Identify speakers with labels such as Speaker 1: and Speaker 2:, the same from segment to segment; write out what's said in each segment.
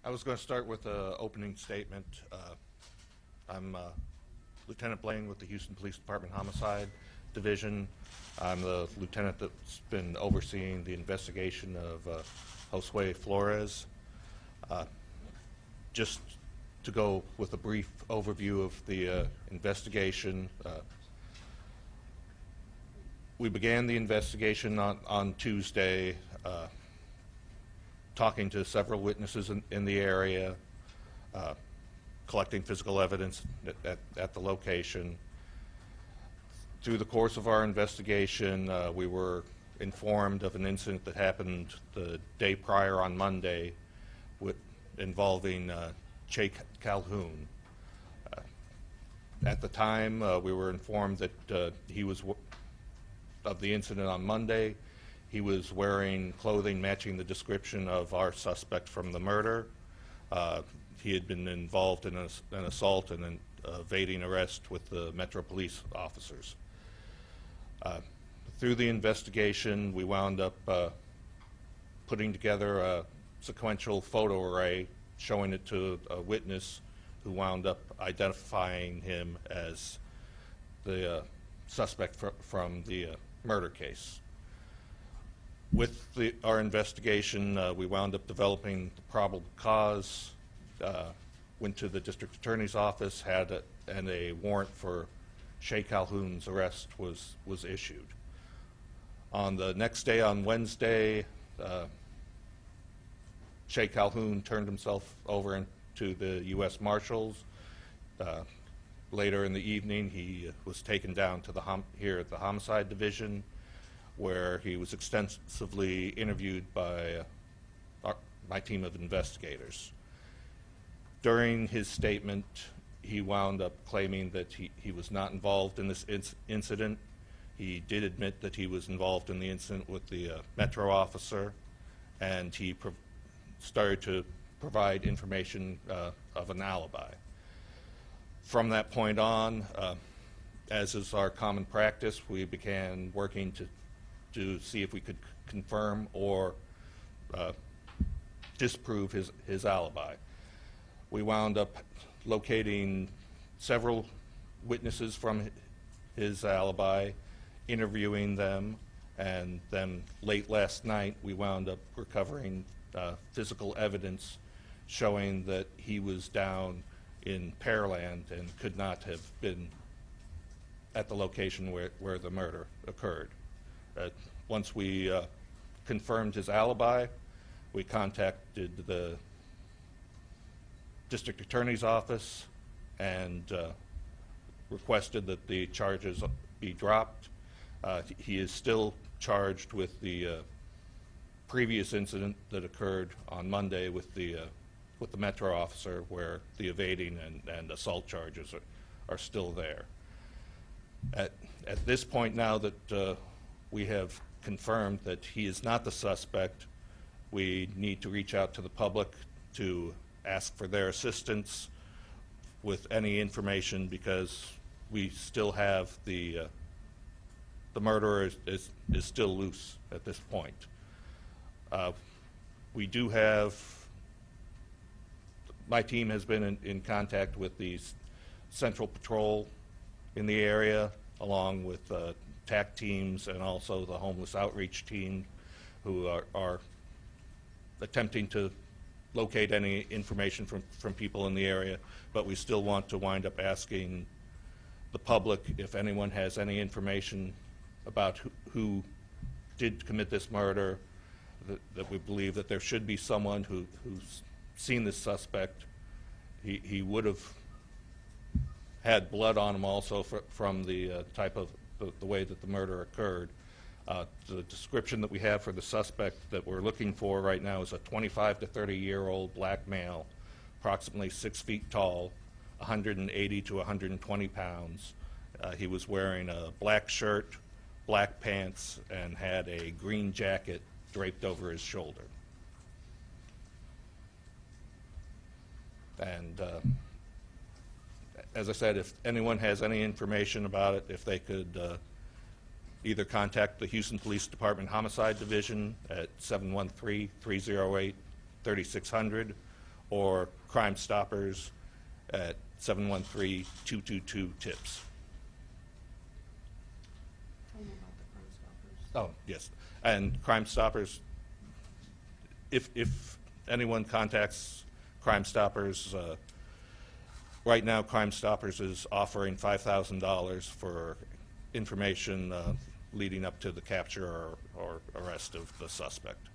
Speaker 1: I was going to start with an opening statement. I'm Lieutenant Blaine with the Houston Police Department Homicide Division. I'm the lieutenant that's been overseeing the investigation of Josue Flores. Just to go with a brief overview of the investigation, we began the investigation on Tuesday, talking to several witnesses in the area, collecting physical evidence at the location. Through the course of our investigation, we were informed of an incident that happened the day prior on Monday involving Calhoun. At the time, we were informed that he was of the incident on Monday. He was wearing clothing matching the description of our suspect from the murder. He had been involved in an assault and an evading arrest with the Metro Police officers. Through the investigation, we wound up putting together a sequential photo array showing it to a witness who wound up identifying him as the suspect from the murder case. With our investigation, we wound up developing the probable cause, went to the district attorney's office, and a warrant for Calhoun's arrest was issued. On the next day, on Wednesday, Calhoun turned himself over to the U.S. Marshals. Later in the evening, he was taken down to here at the Homicide Division, where he was extensively interviewed by my team of investigators. During his statement, he wound up claiming that he was not involved in this incident. He did admit that he was involved in the incident with the Metro officer, and he started to provide information of an alibi. From that point on, as is our common practice, we began working to see if we could confirm or disprove his alibi. We wound up locating several witnesses from his alibi, interviewing them, and then late last night we wound up recovering physical evidence showing that he was down in Pearland and could not have been at the location where the murder occurred. Once we confirmed his alibi, we contacted the district attorney's office and requested that the charges be dropped. He is still charged with the previous incident that occurred on Monday with the Metro officer, where the evading and assault charges are still there. At this point, now that we have confirmed that he is not the suspect, we need to reach out to the public to ask for their assistance with any information, because we still have the murderer is still loose at this point. We do have, my team has been in contact with the Central Patrol in the area, along with TAC teams and also the homeless outreach team, who are attempting to locate any information from people in the area, but we still want to wind up asking the public if anyone has any information about who did commit this murder, that we believe that there should be someone who's seen this suspect. He would have had blood on him also from the type of the way that the murder occurred. The description that we have for the suspect that we're looking for right now is a 25 to 30-year-old black male, approximately 6 feet tall, 180 to 120 pounds. He was wearing a black shirt, black pants, and had a green jacket draped over his shoulder. And as I said, if anyone has any information about it, if they could either contact the Houston Police Department Homicide Division at 713-308-3600, or Crime Stoppers at 713-222-TIPS.
Speaker 2: Tell me about the Crime Stoppers.
Speaker 1: Oh, yes. And Crime Stoppers, if anyone contacts Crime Stoppers, right now Crime Stoppers is offering $5,000 for information leading up to the capture or arrest of the suspect.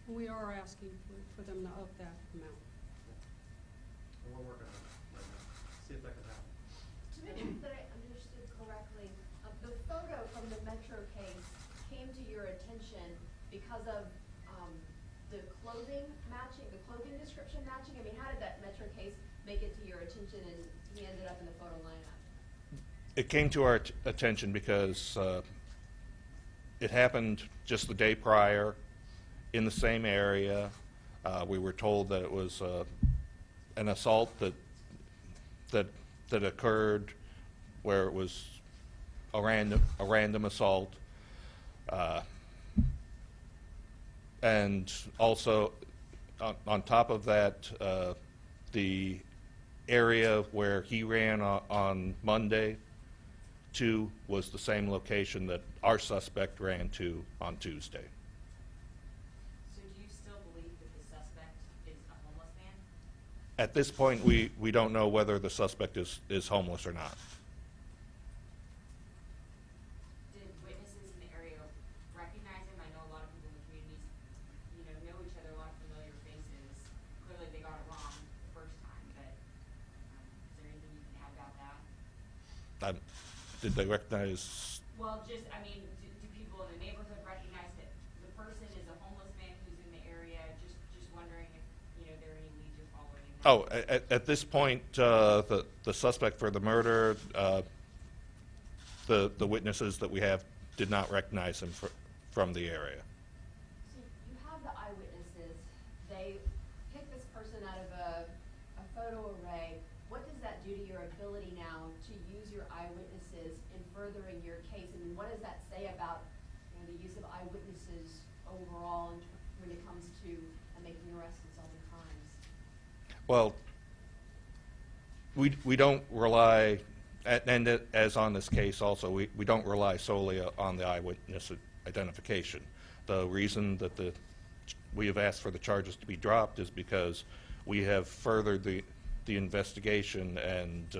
Speaker 2: We are asking for them to up that amount.
Speaker 3: We're working on it right now. See if that can happen.
Speaker 4: To make sure that I understood correctly, the photo from the Metro case came to your attention because of the clothing matching, the clothing description matching? I mean, how did that Metro case make it to your attention and he ended up in the photo lineup?
Speaker 1: It came to our attention because it happened just the day prior in the same area. We were told that it was an assault that occurred where it was a random assault, and also on top of that, the area where he ran on Monday to was the same location that our suspect ran to on Tuesday.
Speaker 5: So do you still believe that the suspect is a homeless man?
Speaker 1: At this point, we don't know whether the suspect is homeless or not.
Speaker 5: Did witnesses in the area recognize him? I know a lot of people in the communities, know each other, a lot of familiar faces. Clearly they got it wrong the first time, but is there anything you can add about that?
Speaker 1: Did they recognize?
Speaker 5: Well, do people in the neighborhood recognize that the person is a homeless man who's in the area? Just wondering if, there are any leads you're following in that.
Speaker 1: Oh, at this point, the suspect for the murder, the witnesses that we have did not recognize him from the area.
Speaker 4: So you have the eyewitnesses. They pick this person out of a photo array. What does that do to your ability now to use your eyewitnesses in furthering your case? I mean, what does that say about the use of eyewitnesses overall when it comes to making arrests and solving crimes?
Speaker 1: Well, we don't rely, and as on this case also, we don't rely solely on the eyewitness identification. The reason that we have asked for the charges to be dropped is because we have furthered the investigation, and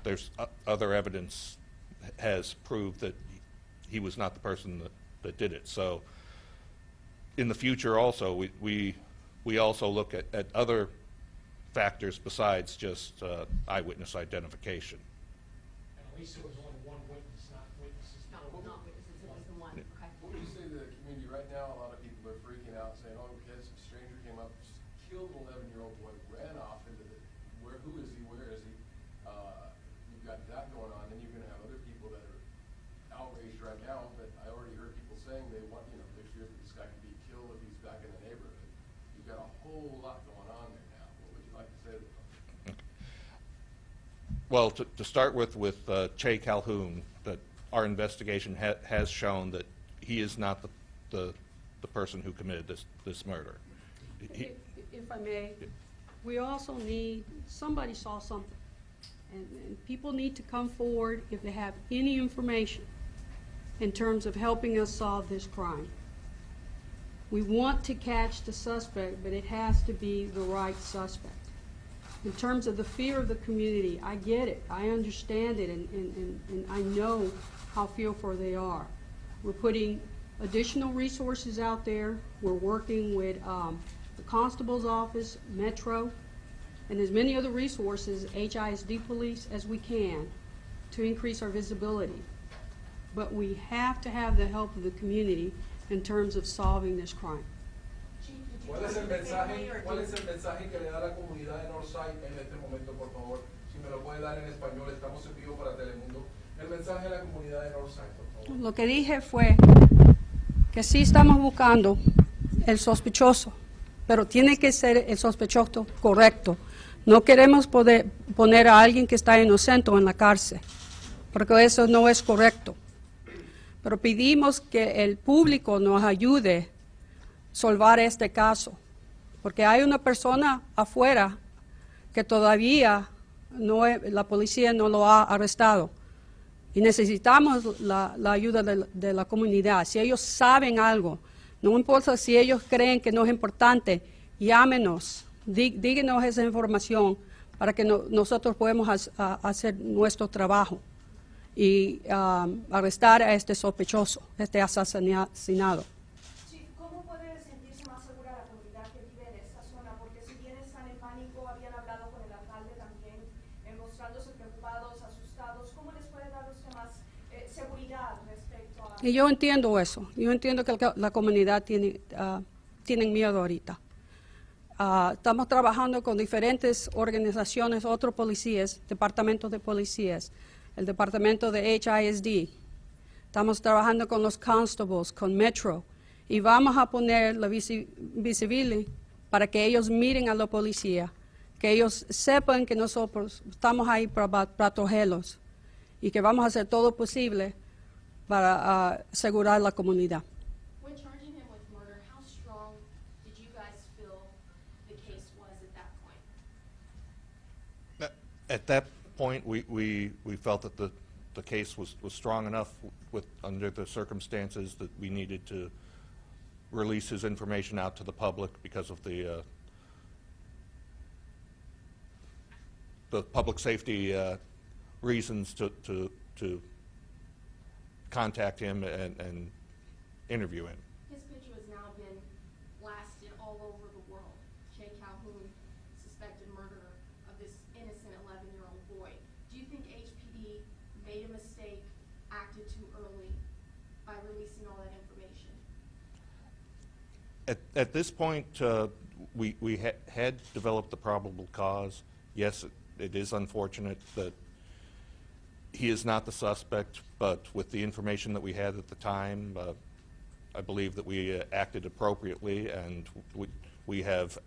Speaker 1: there's other evidence has proved that he was not the person that did it. So in the future also, we also look at other factors besides just eyewitness identification.
Speaker 6: And at least there was only one witness, not witnesses.
Speaker 4: Not witnesses, it was the one. Okay.
Speaker 3: What do you say to the community right now? A lot of people are freaking out, saying, "Oh, kids, a stranger came up, just killed an 11-year-old boy, ran off into the who is he? Where is he?" You've got that going on. Then you're going to have other people that are outraged right now. But I already heard people saying they want, they fear that this guy could be killed if he's back in the neighborhood. You've got a whole lot going on there now. What would you like to say to them?
Speaker 1: Well, to start with Calhoun, that our investigation has shown that he is not the person who committed this murder.
Speaker 2: If I may, we also need, somebody saw something, and people need to come forward if they have any information in terms of helping us solve this crime. We want to catch the suspect, but it has to be the right suspect. In terms of the fear of the community, I get it, I understand it, and I know how fearful they are. We're putting additional resources out there. We're working with the constable's office, Metro, and as many other resources, HISD police, as we can to increase our visibility. But we have to have the help of the community in terms of solving this crime.
Speaker 7: ¿Cuál es el mensaje que le da la comunidad de Northside en este momento, por favor? Si me lo puede dar en español, estamos en vivo para Telemundo. El mensaje de la comunidad de Northside, por favor.
Speaker 2: Lo que dije fue que sí estamos buscando el sospechoso, pero tiene que ser el sospechoso correcto. No queremos poner a alguien que está inocente en la cárcel, porque eso no es correcto. Pero pedimos que el público nos ayude a solvar este caso, porque hay una persona afuera que todavía la policía no lo ha arrestado. Y necesitamos la ayuda de la comunidad. Si ellos saben algo, no importa si ellos creen que no es importante, llámenos, díganos esa información para que nosotros podamos hacer nuestro trabajo y arrestar a este sospechoso, este asesinado.
Speaker 8: Sí, ¿cómo puede sentirse más segura la comunidad que vive en esta zona? Porque si bien están en pánico, habían hablado con el alcalde también, mostrándose preocupados, asustados. ¿Cómo les puede dar usted más seguridad respecto a...?
Speaker 2: Y yo entiendo eso. Yo entiendo que la comunidad tiene miedo ahorita. Estamos trabajando con diferentes organizaciones, otros policías, departamentos de policías, el departamento de HISD. Estamos trabajando con los constables, con Metro, y vamos a poner la visibilidad para que ellos miren a la policía, que ellos sepan que nosotros estamos ahí para protegerlos y que vamos a hacer todo posible para asegurar la comunidad.
Speaker 4: When charging him with murder, how strong did you guys feel the case was at that point?
Speaker 1: At that point, we felt that the case was strong enough under the circumstances that we needed to release his information out to the public because of the public safety reasons to contact him and interview him.
Speaker 4: His picture has now been blasted all over the world. Calhoun, suspected murderer of this innocent 11-year-old boy. Do you think HPD made a mistake, acted too early by releasing all that information?
Speaker 1: At this point, we had developed the probable cause. Yes, it is unfortunate that he is not the suspect, but with the information that we had at the time, I believe that we acted appropriately, and we have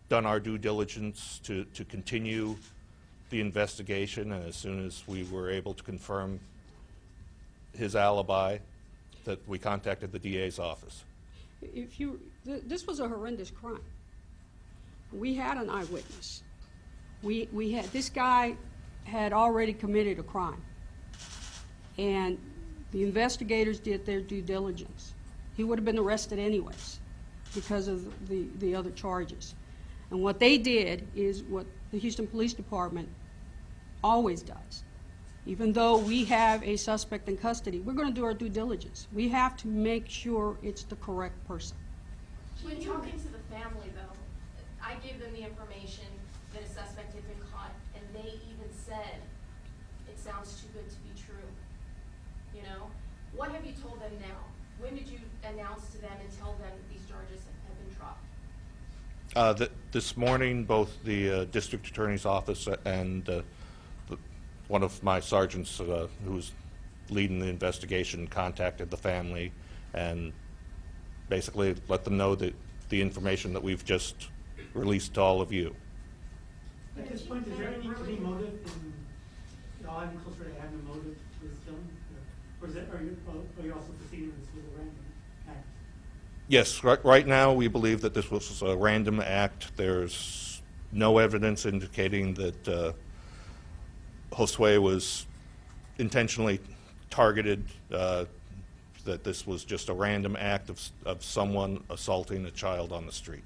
Speaker 1: done our due diligence to continue the investigation, and as soon as we were able to confirm his alibi, that we contacted the DA's office.
Speaker 2: This was a horrendous crime. We had an eyewitness. This guy had already committed a crime, and the investigators did their due diligence. He would have been arrested anyways because of the other charges. And what they did is what the Houston Police Department always does. Even though we have a suspect in custody, we're going to do our due diligence. We have to make sure it's the correct person.
Speaker 4: When talking to the family, though, I gave them the information that a suspect had been caught, and they even said, it sounds too good to be true. You know? What have you told them now? When did you announce to them and tell them these charges have been dropped?
Speaker 1: This morning, both the district attorney's office and one of my sergeants who's leading the investigation contacted the family and basically let them know that the information that we've just released to all of you.
Speaker 9: At this point, is there any motive in y'all having closer to having a motive for this killing? Or are you also proceeding with this little random act?
Speaker 1: Yes, right now we believe that this was a random act. There's no evidence indicating that Josue was intentionally targeted, that this was just a random act of someone assaulting a child on the street.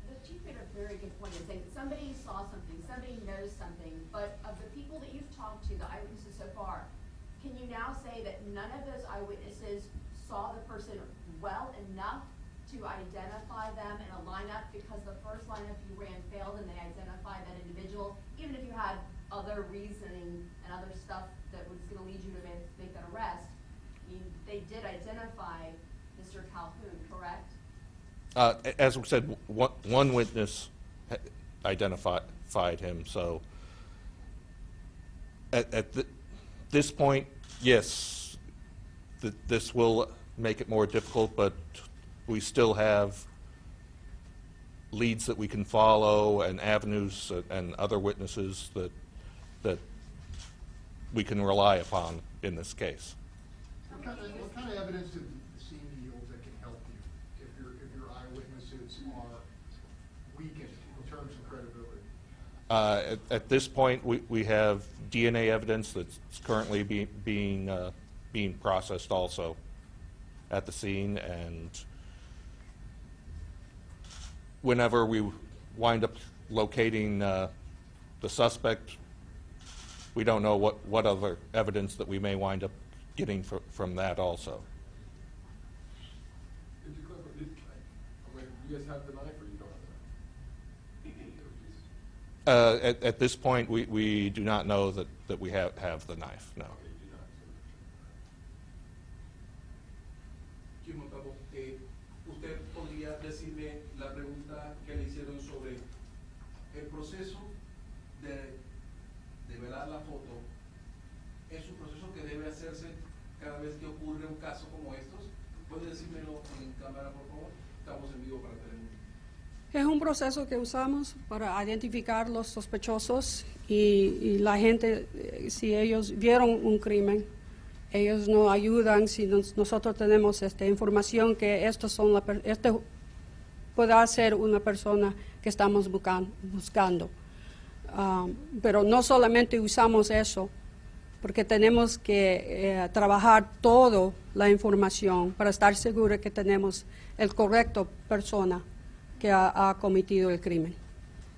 Speaker 4: The chief made a very good point in saying that somebody saw something, somebody knows something, but of the people that you've talked to, the eyewitnesses so far, can you now say that none of those eyewitnesses saw the person well enough to identify them in a lineup, because the first lineup you ran failed and they identified that individual, even if you had other reasoning and other stuff that was going to lead you to make that arrest? I mean, they did identify Mr. Calhoun, correct?
Speaker 1: As we said, one witness identified him. So at this point, yes, this will make it more difficult, but we still have leads that we can follow and avenues and other witnesses that we can rely upon in this case.
Speaker 10: What kind of evidence have you seen yield that can help you if your eyewitnesses are
Speaker 3: credibility?
Speaker 1: At this point, we have DNA evidence that's currently being processed also at the scene, and whenever we wind up locating the suspect, we don't know what other evidence that we may wind up getting from that also.
Speaker 3: Did you cover, I mean, do you guys have the knife or you don't have the knife?
Speaker 1: At this point, we do not know that we have the knife, no.
Speaker 3: Okay, you do not.
Speaker 7: Chief Montalvo, ¿usted podría decirme la pregunta que le hicieron sobre el proceso de velar la foto? ¿Es un proceso que debe hacerse cada vez que ocurre un caso como estos? ¿Puede decírmelo en cámara, por favor? Estamos en vivo para Telemundo.
Speaker 2: Es un proceso que usamos para identificar los sospechosos y la gente, si ellos vieron un crimen, ellos nos ayudan si nosotros tenemos información que este puede ser una persona que estamos buscando. Pero no solamente usamos eso, porque tenemos que trabajar toda la información para estar seguros que tenemos el correcto persona que ha cometido el crimen.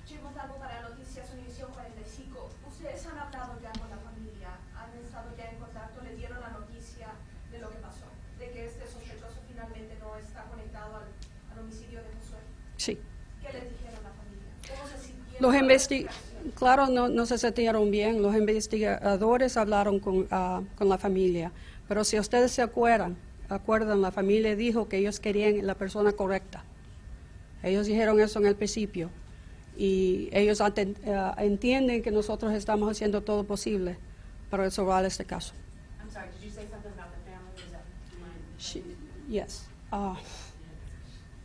Speaker 8: Chief Montalvo, para Noticias Univisión 45, ¿ustedes han hablado ya con la familia? ¿Han estado ya en contacto? ¿Le dieron la noticia de lo que pasó? ¿De que este sospechoso finalmente no está conectado al homicidio de Josué?
Speaker 2: Sí.
Speaker 8: ¿Qué les dijeron la familia? ¿Cómo se sintieron?
Speaker 2: Claro, no se sintieron bien. Los investigadores hablaron con la familia. Pero si ustedes se acuerdan, la familia dijo que ellos querían la persona correcta. Ellos dijeron eso en el principio. Y ellos entienden que nosotros estamos haciendo todo posible para resolver este caso.
Speaker 10: I'm sorry, did you say something about the family? Is that, do you mind?
Speaker 2: Yes.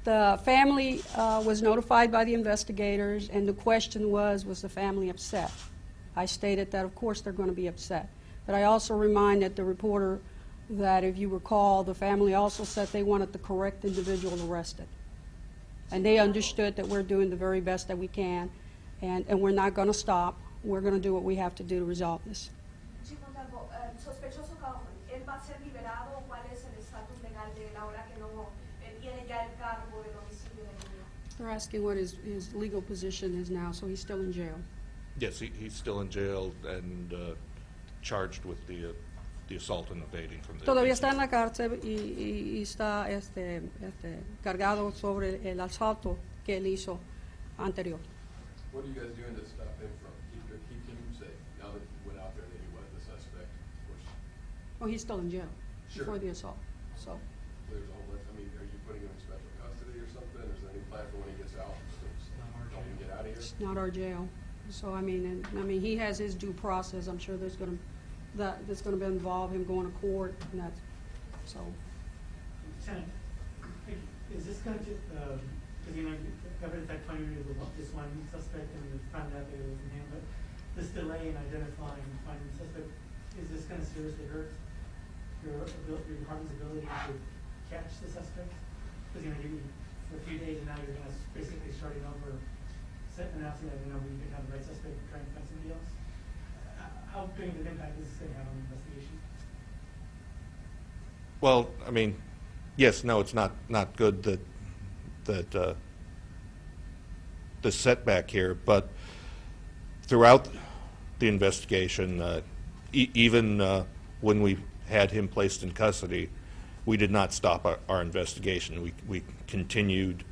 Speaker 2: The family was notified by the investigators, and the question was the family upset? I stated that, of course, they're going to be upset. But I also reminded the reporter that, if you recall, the family also said they wanted the correct individual arrested. And they understood that we're doing the very best that we can, and we're not going to stop. We're going to do what we have to do to resolve this.
Speaker 8: Chief Montalvo, sospechoso Calhoun, ¿él va a ser liberado? ¿Cuál es el estatus legal de él ahora que no tiene ya el cargo del homicidio de niño?
Speaker 2: They're asking what his legal position is now, so he's still in jail.
Speaker 1: Yes, he's still in jail and charged with the assault and evading from the...
Speaker 2: Todavía está en la cárcel y está cargado sobre el asalto que él hizo anterior.
Speaker 3: What are you guys doing to stop him from keeping him safe? Now that he went out there, that he was the suspect, of course.
Speaker 2: Well, he's still in jail
Speaker 3: Sure.
Speaker 2: before the assault. So
Speaker 3: There's a whole bunch, I mean, are you putting him in special custody or something? Is there any plan for when he gets out? Help him get out of here?
Speaker 2: it's not our jail. So I mean, he has his due process. I'm sure that's going to involve him going to court, and that's so.
Speaker 9: Lieutenant, is this going to, because evidence I pointed to this one suspect and found out that it was him, but this delay in identifying and finding the suspect, is this going to seriously hurt your department's ability to catch the suspect? Because you for a few days and now you're going to basically starting over, announcing that we can have the right suspect and trying to find somebody else. How big of an impact is this going to have on the investigation?
Speaker 1: Well, I mean, yes, no, it's not good that the setback here, but throughout the investigation, even when we had him placed in custody, we did not stop our investigation. We continued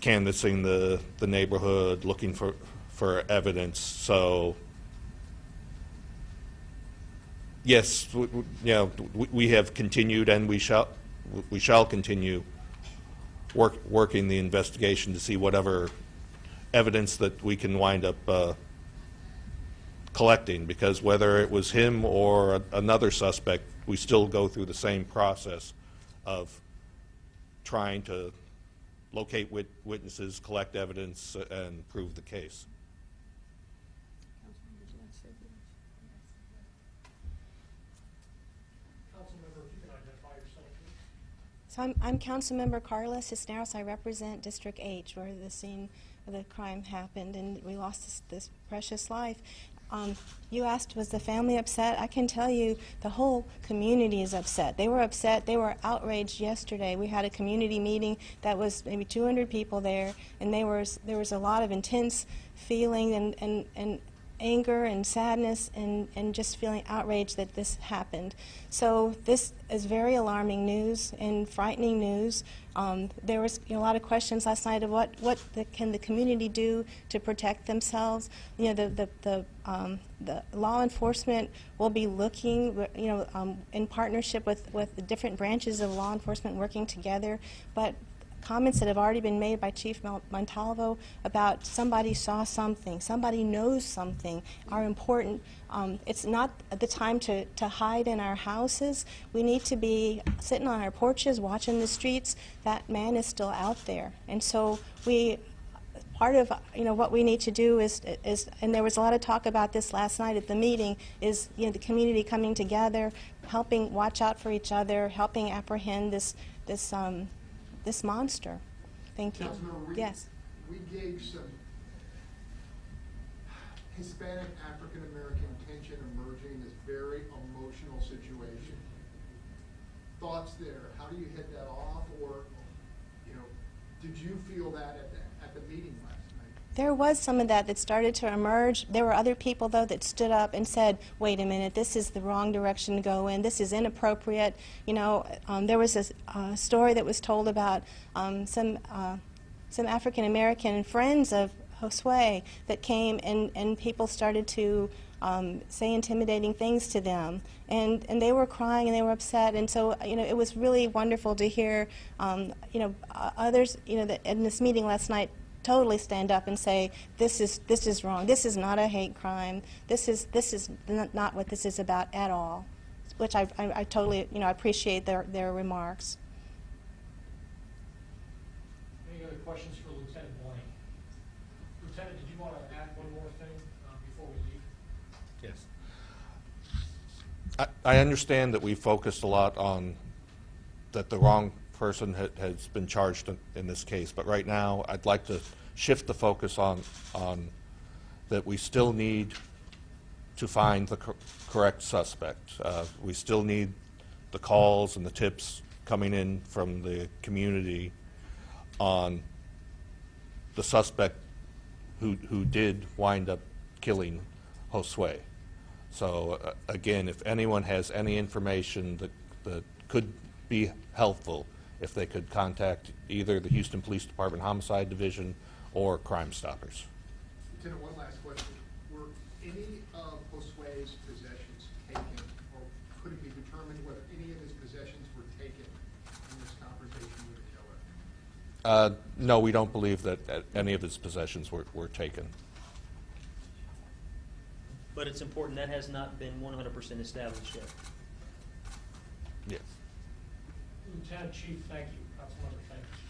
Speaker 1: canvassing the neighborhood, looking for evidence. So, yes, we have continued, and we shall continue working the investigation to see whatever evidence that we can wind up collecting, because whether it was him or another suspect, we still go through the same process of trying to locate witnesses, collect evidence, and prove the case.
Speaker 6: Councilmember, if you can identify yourself, please.
Speaker 11: So I'm Councilmember Carla Cisneros. I represent District H, where the scene the crime happened and we lost this precious life. You asked, was the family upset? I can tell you the whole community is upset. They were upset. They were outraged yesterday. We had a community meeting that was maybe 200 people there, and there was a lot of intense feeling and anger and sadness and just feeling outraged that this happened. So this is very alarming news and frightening news. There was a lot of questions last night of what can the community do to protect themselves. The law enforcement will be looking, in partnership with the different branches of law enforcement working together. But comments that have already been made by Chief Montalvo about somebody saw something, somebody knows something, are important. It's not the time to hide in our houses. We need to be sitting on our porches, watching the streets. That man is still out there. And so part of what we need to do is, and there was a lot of talk about this last night at the meeting, is the community coming together, helping watch out for each other, helping apprehend this monster. Thank you.
Speaker 12: Councilmember,
Speaker 11: yes.
Speaker 12: We gauge some Hispanic African American tension emerging in this very emotional situation. Thoughts there? How do you hit that off, or did you feel that at the meeting last night?
Speaker 11: There was some of that started to emerge. There were other people, though, that stood up and said, wait a minute, this is the wrong direction to go in. This is inappropriate. There was a story that was told about some African American friends of Josue that came and people started to say intimidating things to them. And they were crying and they were upset. And so, it was really wonderful to hear, others, that in this meeting last night totally stand up and say, this is wrong. This is not a hate crime. This is not what this is about at all. Which I totally, appreciate their remarks.
Speaker 6: Any other questions for Lieutenant Blank? Lieutenant, did you want to add one more thing before we leave?
Speaker 1: Yes. I understand that we focused a lot on that the wrong person has been charged in this case, but right now I'd like to shift the focus on that we still need to find the correct suspect. We still need the calls and the tips coming in from the community on the suspect who did wind up killing Josue. So again, if anyone has any information that could be helpful, if they could contact either the Houston Police Department Homicide Division or Crime Stoppers.
Speaker 12: Lieutenant, one last question. Were any of Josue's possessions taken, or could it be determined whether any of his possessions were taken in this confrontation with the killer?
Speaker 1: No, we don't believe that any of his possessions were taken.
Speaker 13: But it's important that has not been 100% established yet.
Speaker 1: Yes.
Speaker 6: Lieutenant Chief, thank you. Councilmember, thank you.